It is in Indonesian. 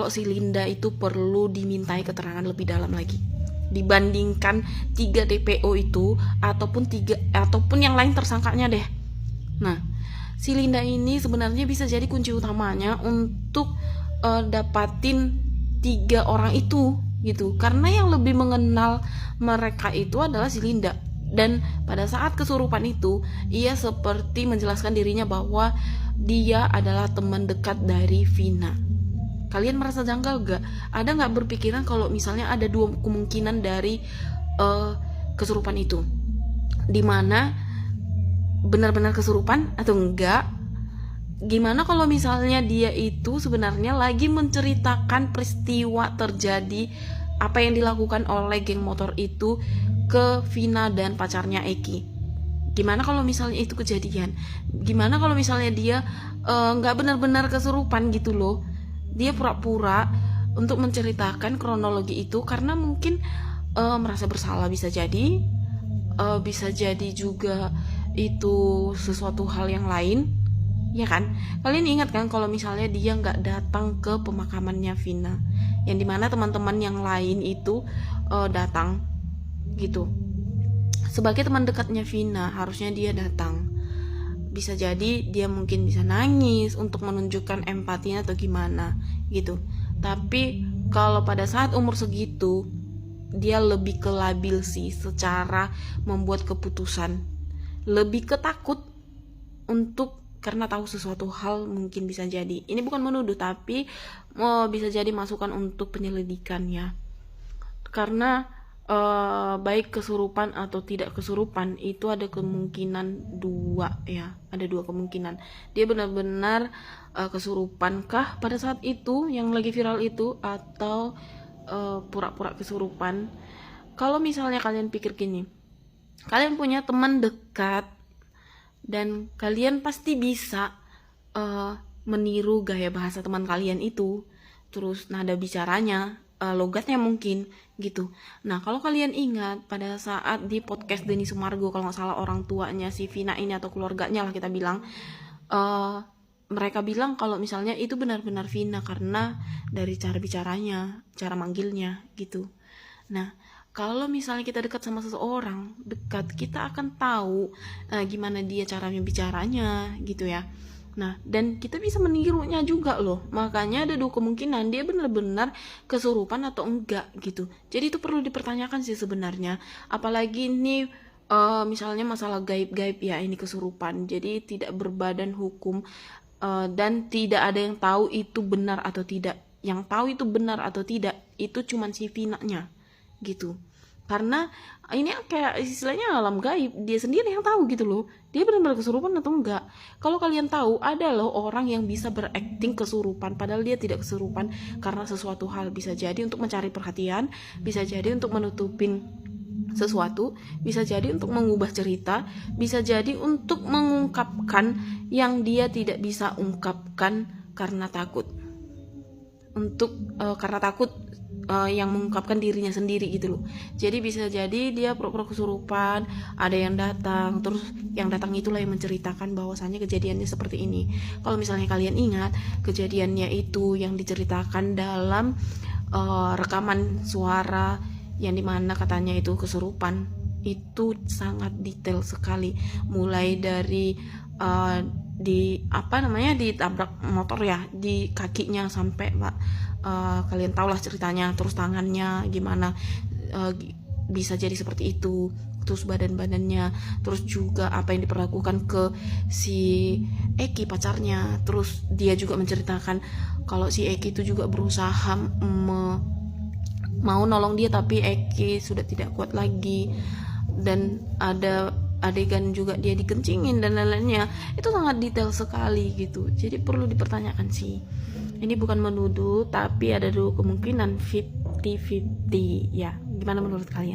kalau si Linda itu perlu dimintai keterangan lebih dalam lagi dibandingkan 3 DPO itu ataupun yang lain tersangkanya deh. Nah, si Linda ini sebenarnya bisa jadi kunci utamanya untuk dapatin 3 orang itu gitu, karena yang lebih mengenal mereka itu adalah si Linda. Dan pada saat kesurupan itu, ia seperti menjelaskan dirinya bahwa dia adalah teman dekat dari Vina. Kalian merasa janggal gak? Ada gak berpikiran kalau misalnya ada 2 kemungkinan dari kesurupan itu, dimana benar-benar kesurupan atau enggak? Gimana kalau misalnya dia itu sebenarnya lagi menceritakan peristiwa terjadi apa yang dilakukan oleh geng motor itu ke Vina dan pacarnya Eki? Gimana kalau misalnya itu kejadian? Gimana kalau misalnya dia gak benar-benar kesurupan gitu loh? Dia pura-pura untuk menceritakan kronologi itu karena mungkin merasa bersalah, bisa jadi juga itu sesuatu hal yang lain, ya kan? Kalian ingat kan kalau misalnya dia nggak datang ke pemakamannya Vina, yang dimana teman-teman yang lain itu datang gitu. Sebagai teman dekatnya Vina, harusnya dia datang. Bisa jadi dia mungkin bisa nangis untuk menunjukkan empatinya atau gimana gitu. Tapi kalau pada saat umur segitu, dia lebih ke labil sih secara membuat keputusan, lebih ketakut untuk karena tahu sesuatu hal mungkin bisa jadi. Ini bukan menuduh, tapi bisa jadi masukan untuk penyelidikan ya. Karena baik kesurupan atau tidak kesurupan itu ada kemungkinan 2 ya, ada 2 kemungkinan. Dia benar-benar kesurupan kah pada saat itu yang lagi viral itu, atau pura-pura kesurupan. Kalau misalnya kalian pikir gini, kalian punya teman dekat dan kalian pasti bisa meniru gaya bahasa teman kalian itu, terus nada bicaranya, logatnya mungkin gitu. Nah, kalau kalian ingat pada saat di podcast Denny Sumargo, kalau nggak salah orang tuanya si Vina ini atau keluarganya lah kita bilang, mereka bilang kalau misalnya itu benar-benar Vina karena dari cara bicaranya, cara manggilnya gitu. Nah, kalau misalnya kita dekat sama seseorang, kita akan tahu gimana dia caranya bicaranya gitu ya. Nah, dan kita bisa menirunya juga loh. Makanya ada 2 kemungkinan, dia benar-benar kesurupan atau enggak gitu. Jadi itu perlu dipertanyakan sih sebenarnya. Apalagi ini misalnya masalah gaib-gaib ya, ini kesurupan. Jadi tidak berbadan hukum dan tidak ada yang tahu itu benar atau tidak. Yang tahu itu benar atau tidak itu cuman si Vina-nya gitu. Karena ini kayak istilahnya alam gaib, dia sendiri yang tahu gitu loh, dia benar-benar kesurupan atau enggak. Kalau kalian tahu, ada loh orang yang bisa berakting kesurupan padahal dia tidak kesurupan karena sesuatu hal. Bisa jadi untuk mencari perhatian, bisa jadi untuk menutupin sesuatu, bisa jadi untuk mengubah cerita, bisa jadi untuk mengungkapkan yang dia tidak bisa ungkapkan karena takut. Karena takut yang mengungkapkan dirinya sendiri gitu loh. Jadi bisa jadi dia pura-pura kesurupan, ada yang datang, terus yang datang itulah yang menceritakan bahwasannya kejadiannya seperti ini. Kalau misalnya kalian ingat, kejadiannya itu yang diceritakan dalam rekaman suara yang dimana katanya itu kesurupan, itu sangat detail sekali, mulai dari ditabrak motor ya di kakinya sampai kalian tahulah ceritanya, terus tangannya gimana bisa jadi seperti itu, terus badannya, terus juga apa yang diperlakukan ke si Eki pacarnya. Terus dia juga menceritakan kalau si Eki itu juga berusaha mau nolong dia tapi Eki sudah tidak kuat lagi, dan ada adegan juga dia dikencingin dan lain-lainnya. Itu sangat detail sekali gitu. Jadi perlu dipertanyakan sih. Ini bukan menuduh, tapi ada 2 kemungkinan 50-50 ya. Gimana menurut kalian?